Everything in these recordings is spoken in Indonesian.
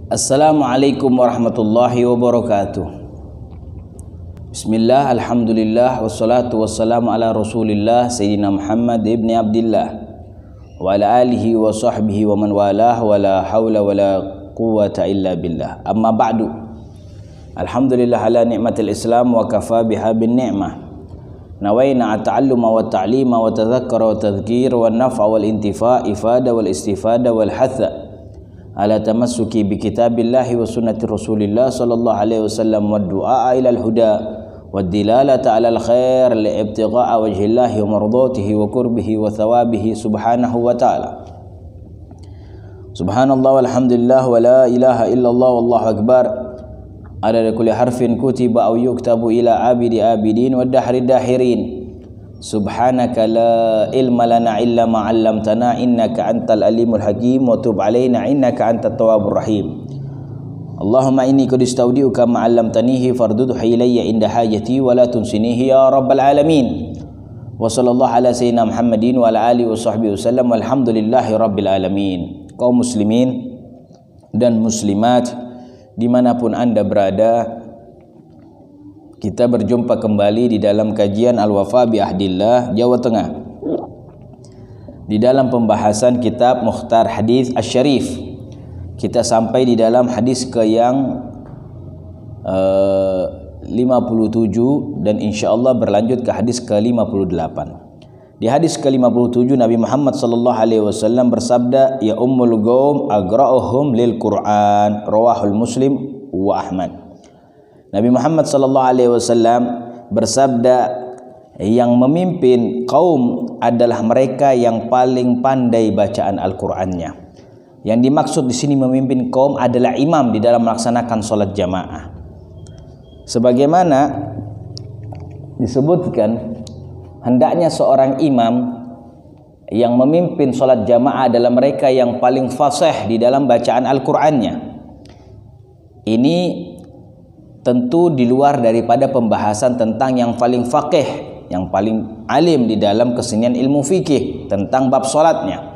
Assalamualaikum warahmatullahi wabarakatuh. Bismillah, alhamdulillah, wassalatu wassalamu ala rasulillah Sayyidina Muhammad ibn Abdillah wa ala alihi wa sahbihi wa man walah wa la hawla wa la quwwata illa billah. Amma ba'du. Alhamdulillah ala ni'matil Islam wa kafa biha bin ni'mah. Nawaina at-ta'alluma wa ta'lima wa tadhakkara wa tadhkir wa naf'a wal intifa' ifada wal istifada wal hatha ala tamassuki bi kitabillahi wa sunnati rasulillah sallallahu alaihi wasallam wa du'a ila al-huda wa dilalata ala al-khair li ibtigha'a wajhillahi wa mardatihi wa qurbihi wa thawabihi subhanahu wa ta'ala. Subhanallah walhamdulillah wa la ilaha illallah wallahu akbar. Ada kulli harfin kutiba aw yuktabu ila abidi abidin wa dahri dahirin. Subhanaka la ilma lana illa ma 'allamtana innaka antal alimul hakim wa tub 'alaina innaka antat tawwabur rahim. Allahumma inni qad istaudiuka ma 'allamtanihi fardudhu ilayya inda hajati wa la tunsinihi ya rabbal alamin. Wa sallallahu ala sayyidina Muhammadin wa ala alihi wa sahbihi wasallam walhamdulillahi rabbil alamin. Kaum muslimin dan muslimat dimanapun Anda berada, kita berjumpa kembali di dalam kajian Al-Wafa bi Ahdillah Jawa Tengah, di dalam pembahasan kitab Mukhtar Hadis Asy-Syarif. Kita sampai di dalam hadis ke yang 57 dan insyaallah berlanjut ke hadis ke 58. Di hadis ke 57 Nabi Muhammad sallallahu alaihi wasallam bersabda, ya ummul qaum agra'uhum lil Qur'an, rawahul Muslim wa Ahmad. Nabi Muhammad sallallahu alaihi wasallam bersabda, yang memimpin kaum adalah mereka yang paling pandai bacaan Al-Qur'annya. Yang dimaksud di sini memimpin kaum adalah imam di dalam melaksanakan salat jamaah. Sebagaimana disebutkan, hendaknya seorang imam yang memimpin salat jamaah adalah mereka yang paling fasih di dalam bacaan Al-Qur'annya. Ini tentu di luar daripada pembahasan tentang yang paling faqih, yang paling alim di dalam kesenian ilmu fikih tentang bab salatnya.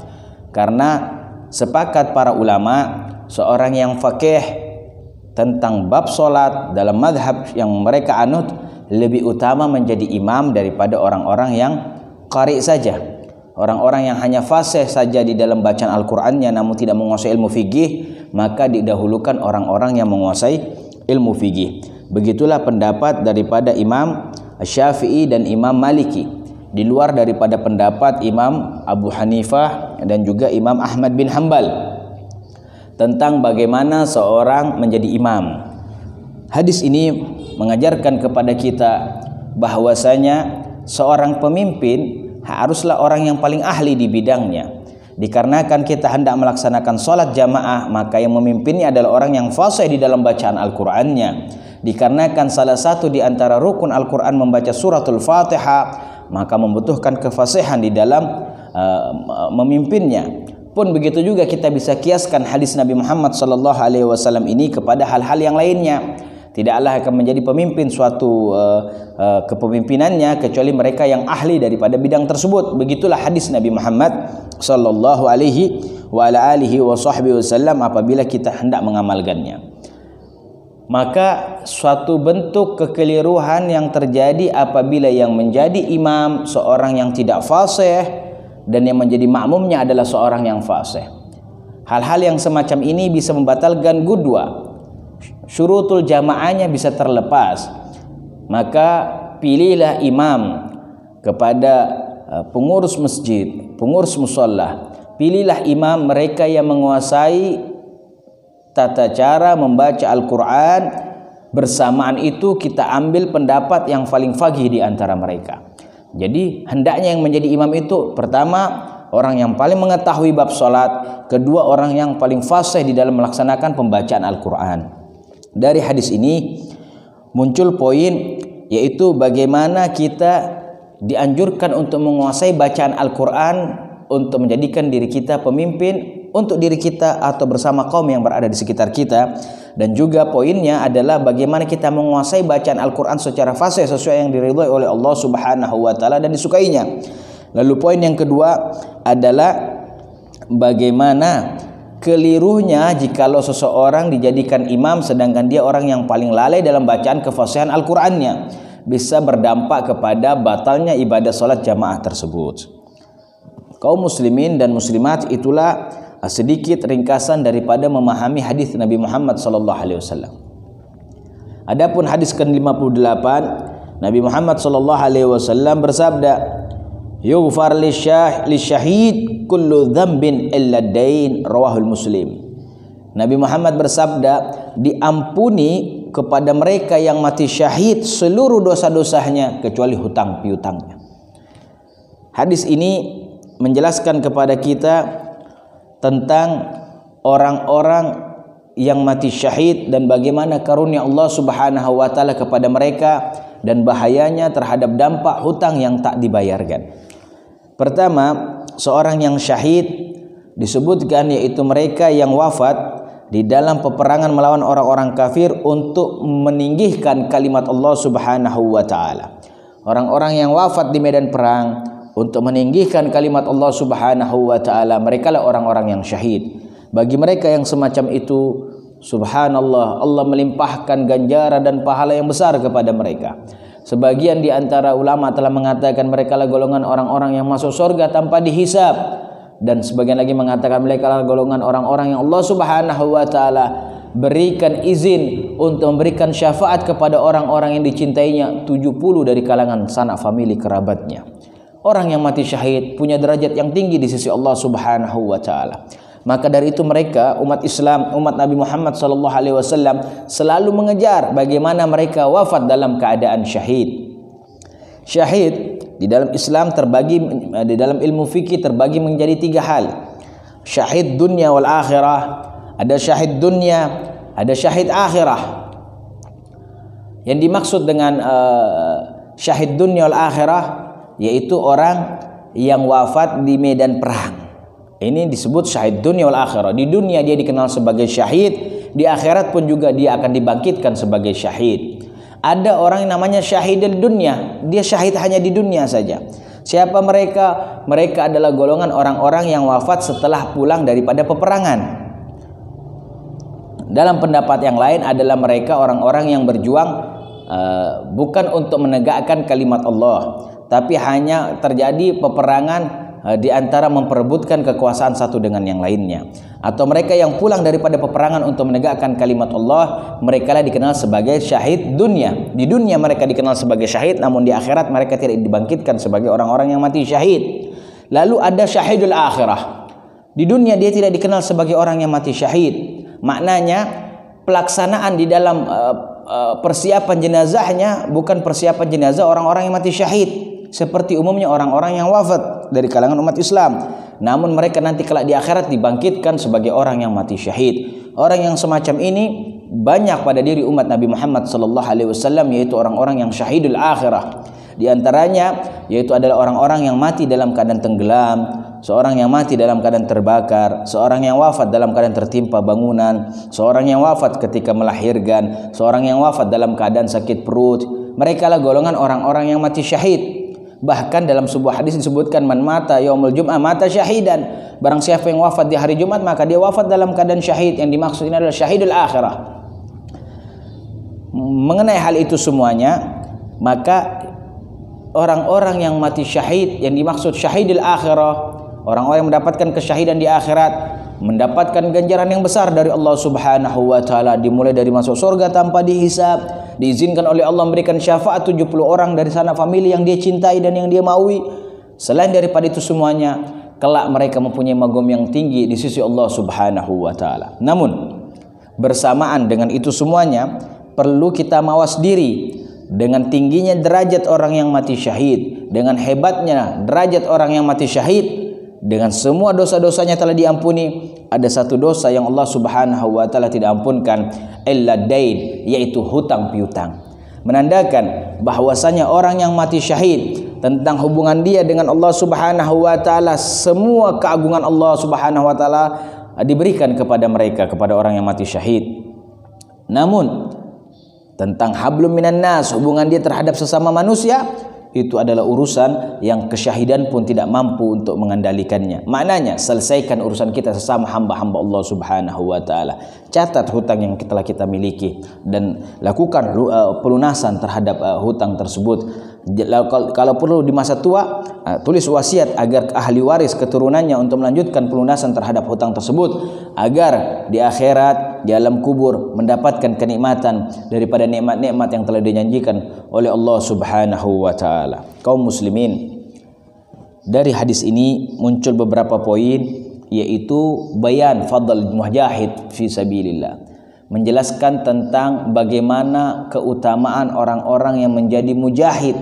Karena sepakat para ulama, seorang yang faqih tentang bab salat dalam madhab yang mereka anut lebih utama menjadi imam daripada orang-orang yang qari saja. Orang-orang yang hanya fasih saja di dalam bacaan Al-Qur'annya namun tidak menguasai ilmu fikih, maka didahulukan orang-orang yang menguasai ilmu fikih. Begitulah pendapat daripada Imam Syafi'i dan Imam Maliki, di luar daripada pendapat Imam Abu Hanifah dan juga Imam Ahmad bin Hanbal tentang bagaimana seorang menjadi imam. Hadis ini mengajarkan kepada kita bahwasanya seorang pemimpin haruslah orang yang paling ahli di bidangnya. Dikarenakan kita hendak melaksanakan sholat jamaah, maka yang memimpinnya adalah orang yang fasih di dalam bacaan Al-Qur'annya. Dikarenakan salah satu di antara rukun Al-Qur'an membaca suratul Fatihah, maka membutuhkan kefasihan di dalam memimpinnya. Pun begitu juga kita bisa kiaskan hadis Nabi Muhammad sallallahu alaihi wasallam ini kepada hal-hal yang lainnya. Tidaklah akan menjadi pemimpin suatu kepemimpinannya kecuali mereka yang ahli daripada bidang tersebut. Begitulah hadis Nabi Muhammad sallallahu alaihi wa ala alihi wa sahbihi wasallam apabila kita hendak mengamalkannya. Maka suatu bentuk kekeliruan yang terjadi apabila yang menjadi imam seorang yang tidak fasih dan yang menjadi makmumnya adalah seorang yang fasih. Hal-hal yang semacam ini bisa membatalkan gudwa. Syurutul jamaahnya bisa terlepas. Maka pilihlah imam kepada pengurus masjid, pengurus musalla. Pilihlah imam mereka yang menguasai tata cara membaca Al-Quran. Bersamaan itu kita ambil pendapat yang paling faqih di antara mereka. Jadi hendaknya yang menjadi imam itu pertama orang yang paling mengetahui bab salat, kedua orang yang paling fasih di dalam melaksanakan pembacaan Al-Quran. Dari hadis ini muncul poin, yaitu bagaimana kita dianjurkan untuk menguasai bacaan Al-Quran untuk menjadikan diri kita pemimpin untuk diri kita atau bersama kaum yang berada di sekitar kita. Dan juga poinnya adalah bagaimana kita menguasai bacaan Al-Quran secara fasih sesuai yang diridhai oleh Allah Subhanahu wa taala dan disukainya. Lalu poin yang kedua adalah bagaimana kelirunya jikalau seseorang dijadikan imam sedangkan dia orang yang paling lalai dalam bacaan kefasihan Al-Qur'annya, bisa berdampak kepada batalnya ibadah salat jamaah tersebut. Kaum muslimin dan muslimat, itulah sedikit ringkasan daripada memahami hadis Nabi Muhammad sallallahu alaihi wasallam. Adapun hadis ke-58, Nabi Muhammad sallallahu alaihi wasallam bersabda, "Yughfar lisyahid kullu dzambin illa dain," rawahul Muslim. Nabi Muhammad bersabda, diampuni kepada mereka yang mati syahid seluruh dosa-dosanya kecuali hutang piutangnya. Hadis ini menjelaskan kepada kita tentang orang-orang yang mati syahid dan bagaimana karunia Allah Subhanahu wa taala kepada mereka dan bahayanya terhadap dampak hutang yang tak dibayarkan. Pertama, seorang yang syahid disebutkan yaitu mereka yang wafat di dalam peperangan melawan orang-orang kafir untuk meninggikan kalimat Allah Subhanahu wa taala. Orang-orang yang wafat di medan perang untuk meninggikan kalimat Allah Subhanahu wa taala, merekalah orang-orang yang syahid. Bagi mereka yang semacam itu, subhanallah, Allah melimpahkan ganjaran dan pahala yang besar kepada mereka. Sebagian di antara ulama telah mengatakan mereka adalah golongan orang-orang yang masuk surga tanpa dihisab, dan sebagian lagi mengatakan mereka adalah golongan orang-orang yang Allah Subhanahu wa taala berikan izin untuk memberikan syafaat kepada orang-orang yang dicintainya, 70 dari kalangan sanak famili kerabatnya. Orang yang mati syahid punya derajat yang tinggi di sisi Allah Subhanahu wa taala. Maka dari itu mereka, umat Islam, umat Nabi Muhammad sallallahu alaihi wasallam selalu mengejar bagaimana mereka wafat dalam keadaan syahid. Syahid di dalam Islam terbagi, di dalam ilmu fikih terbagi menjadi 3 hal. Syahid dunia wal akhirah, ada syahid dunia, ada syahid akhirah. Yang dimaksud dengan syahid dunia wal akhirah yaitu orang yang wafat di medan perang. Ini disebut syahid dunia wal akhirah. Di dunia dia dikenal sebagai syahid, di akhirat pun juga dia akan dibangkitkan sebagai syahid. Ada orang yang namanya syahidul dunia, dia syahid hanya di dunia saja. Siapa mereka? Mereka adalah golongan orang-orang yang wafat setelah pulang daripada peperangan. Dalam pendapat yang lain adalah mereka orang-orang yang berjuang bukan untuk menegakkan kalimat Allah, tapi hanya terjadi peperangan di antara memperebutkan kekuasaan satu dengan yang lainnya. Atau mereka yang pulang daripada peperangan untuk menegakkan kalimat Allah, mereka lah dikenal sebagai syahid dunia. Di dunia mereka dikenal sebagai syahid, namun di akhirat mereka tidak dibangkitkan sebagai orang-orang yang mati syahid. Lalu ada syahidul akhirah. Di dunia dia tidak dikenal sebagai orang yang mati syahid. Maknanya pelaksanaan di dalam persiapan jenazahnya bukan persiapan jenazah orang-orang yang mati syahid seperti umumnya orang-orang yang wafat dari kalangan umat Islam. Namun mereka nanti kelak di akhirat dibangkitkan sebagai orang yang mati syahid. Orang yang semacam ini banyak pada diri umat Nabi Muhammad sallallahu alaihi wasallam, yaitu orang-orang yang syahidul akhirah. Di antaranya yaitu adalah orang-orang yang mati dalam keadaan tenggelam, seorang yang mati dalam keadaan terbakar, seorang yang wafat dalam keadaan tertimpa bangunan, seorang yang wafat ketika melahirkan, seorang yang wafat dalam keadaan sakit perut. Mereka lah golongan orang-orang yang mati syahid. Bahkan dalam sebuah hadis disebutkan, man mata yaumul jum'ah mata syahidan. Barang siapa yang wafat di hari Jumat maka dia wafat dalam keadaan syahid. Yang dimaksud ini adalah syahidul akhirah. Mengenai hal itu semuanya, maka orang-orang yang mati syahid, yang dimaksud syahidul akhirah, orang-orang yang mendapatkan kesyahidan di akhirat, mendapatkan ganjaran yang besar dari Allah Subhanahu wa taala, dimulai dari masuk surga tanpa dihisab, diizinkan oleh Allah memberikan syafaat 70 orang dari sanak famili yang dia cintai dan yang dia maui. Selain daripada itu semuanya, kelak mereka mempunyai magom yang tinggi di sisi Allah Subhanahu wa taala. Namun bersamaan dengan itu semuanya, perlu kita mawas diri dengan tingginya derajat orang yang mati syahid, dengan hebatnya derajat orang yang mati syahid. Dengan semua dosa-dosanya telah diampuni, ada satu dosa yang Allah Subhanahu wa taala tidak ampunkan, illa dain, yaitu hutang piutang. Menandakan bahwasanya orang yang mati syahid, tentang hubungan dia dengan Allah Subhanahu wa taala, semua keagungan Allah Subhanahu wa taala diberikan kepada mereka, kepada orang yang mati syahid. Namun tentang hablum minan nas, hubungan dia terhadap sesama manusia, itu adalah urusan yang kesyahidan pun tidak mampu untuk mengendalikannya. Maknanya selesaikan urusan kita sesama hamba-hamba Allah Subhanahu wa taala. Catat hutang yang telah kita miliki dan lakukan pelunasan terhadap hutang tersebut. Kalau perlu di masa tua, tulis wasiat agar ahli waris keturunannya untuk melanjutkan pelunasan terhadap hutang tersebut, agar di akhirat di alam kubur mendapatkan kenikmatan daripada nikmat-nikmat yang telah dijanjikan oleh Allah Subhanahu wa taala. Kaum muslimin, dari hadis ini muncul beberapa poin, yaitu bayan fadl mujahid fi sabilillah, menjelaskan tentang bagaimana keutamaan orang-orang yang menjadi mujahid,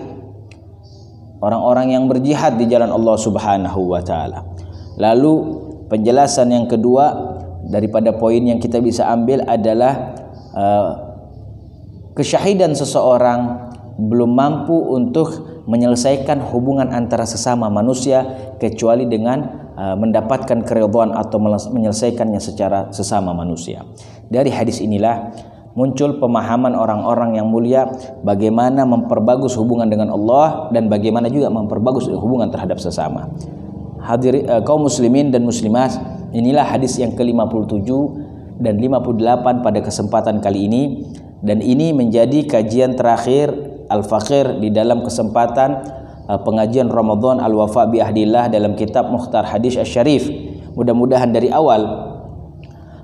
orang-orang yang berjihad di jalan Allah Subhanahu wa taala. Lalu penjelasan yang kedua daripada poin yang kita bisa ambil adalah kesyahidan seseorang belum mampu untuk menyelesaikan hubungan antara sesama manusia kecuali dengan mendapatkan keridhaan atau menyelesaikannya secara sesama manusia. Dari hadis inilah muncul pemahaman orang-orang yang mulia bagaimana memperbagus hubungan dengan Allah dan bagaimana juga memperbagus hubungan terhadap sesama. Kaum muslimin dan muslimat, inilah hadis yang ke-57 dan 58 pada kesempatan kali ini, dan ini menjadi kajian terakhir Al-Faqir di dalam kesempatan pengajian Ramadan Al-Wafa bi Ahdillah dalam kitab Mukhtar Hadis Asy-Syarif. Mudah-mudahan dari awal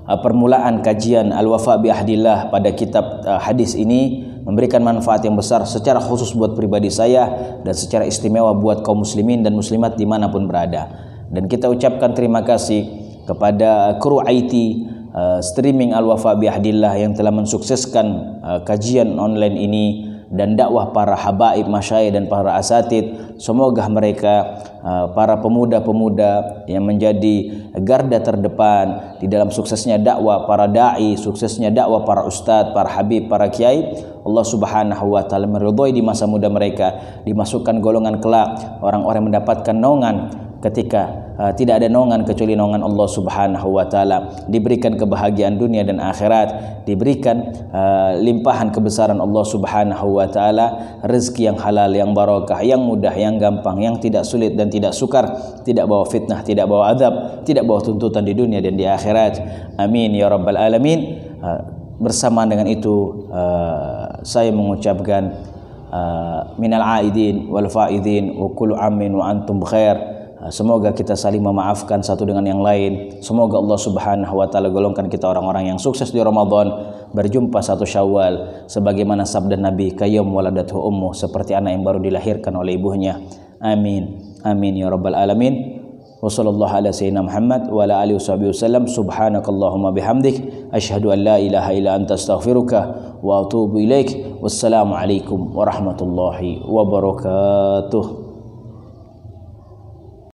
permulaan kajian Al-Wafa bi Ahdillah pada kitab hadis ini memberikan manfaat yang besar secara khusus buat pribadi saya dan secara istimewa buat kaum muslimin dan muslimat dimanapun berada. Dan kita ucapkan terima kasih kepada kru IT streaming Al-Wafa bi Ahdillah yang telah mensukseskan kajian online ini dan dakwah para habaib, masyayikh dan para asatid. Semoga mereka para pemuda-pemuda yang menjadi garda terdepan di dalam suksesnya dakwah para dai, suksesnya dakwah para ustadz, para habib, para kiai, Allah Subhanahu wa taala meridhai di masa muda mereka, dimasukkan golongan kelak orang-orang yang mendapatkan naungan ketika tidak ada naungan kecuali naungan Allah Subhanahu wa taala, diberikan kebahagiaan dunia dan akhirat, diberikan limpahan kebesaran Allah Subhanahu wa taala, rezeki yang halal, yang barakah, yang mudah, yang gampang, yang tidak sulit dan tidak sukar, tidak bawa fitnah, tidak bawa azab, tidak bawa tuntutan di dunia dan di akhirat. Amin ya rabbal alamin. Bersamaan dengan itu saya mengucapkan minal aidin wal faidin wa kullu amin wa antum bikhair. Semoga kita saling memaafkan satu dengan yang lain. Semoga Allah Subhanahu wa taala golongkan kita orang-orang yang sukses di Ramadan, berjumpa 1 Syawal sebagaimana sabda Nabi, kayyum waladathu ummu, seperti anak yang baru dilahirkan oleh ibunya. Amin. Amin ya rabbal alamin. Wa sallallahu ala sayyidina Muhammad wa ala alihi wasallam. Subhanakallahumma bihamdik asyhadu an la ilaha illa anta astaghfiruka wa atubu ilaik. Wassalamu alaikum warahmatullahi wabarakatuh.